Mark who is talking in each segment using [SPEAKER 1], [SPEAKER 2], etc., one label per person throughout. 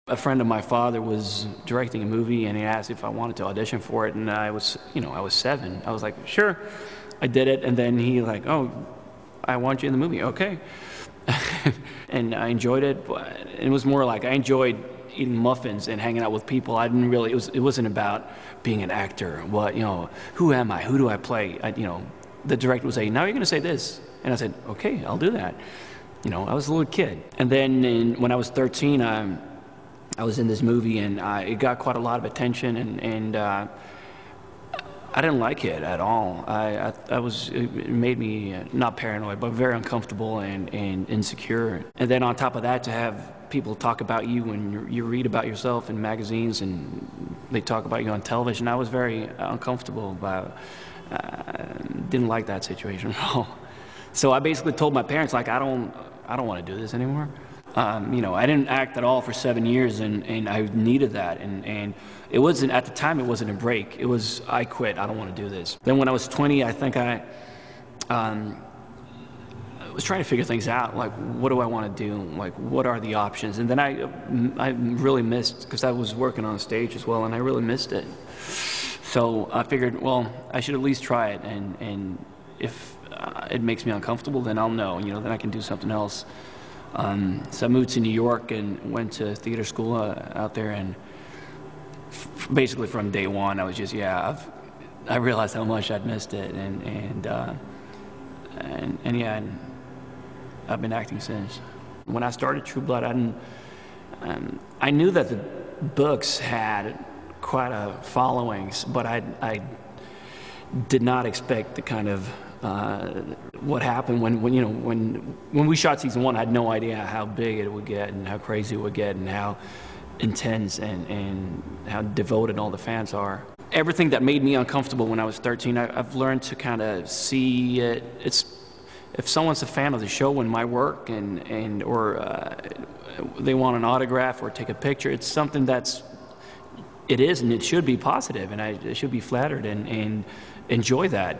[SPEAKER 1] A friend of my father was directing a movie, and he asked if I wanted to audition for it, and I was 7. I was like, sure. I did it, and then he like, oh, I want you in the movie, okay. And I enjoyed it, but it was more like I enjoyed eating muffins and hanging out with people. I didn't really, it wasn't about being an actor. What, who am I? Who do I play? The director would say, now you're going to say this. And I said, okay, I'll do that. I was a little kid. And then when I was 13, I was in this movie, and it got quite a lot of attention, and I didn't like it at all. It made me not paranoid, but very uncomfortable and insecure. And then on top of that, to have people talk about you and you read about yourself in magazines and they talk about you on television, I was very uncomfortable about. Didn't like that situation at all. So I basically told my parents, like, I don't want to do this anymore. I didn't act at all for 7 years, and I needed that. And it wasn't, at the time, it wasn't a break. It was, I quit. I don't want to do this. Then when I was 20, I think I was trying to figure things out. Like, what do I want to do? Like, what are the options? And then I really missed, because I was working on stage as well, and I really missed it. So I figured, well, I should at least try it. And if it makes me uncomfortable, then I'll know. Then I can do something else. So I moved to New York and went to theater school out there, and basically from day one I was just, I realized how much I'd missed it, and I've been acting since. When I started True Blood, I knew that the books had quite a followings, but I did not expect the kind of what happened when we shot season 1. I had no idea how big it would get and how crazy it would get and how intense and how devoted all the fans are. Everything that made me uncomfortable when I was 13, I've learned to kind of see it. If someone's a fan of the show and my work or they want an autograph or take a picture, it's something it is, and it should be positive, and I should be flattered and enjoy that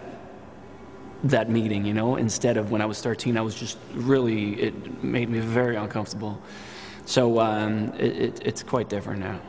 [SPEAKER 1] meeting, instead of when I was 13, I was just really, it made me very uncomfortable. So it's quite different now.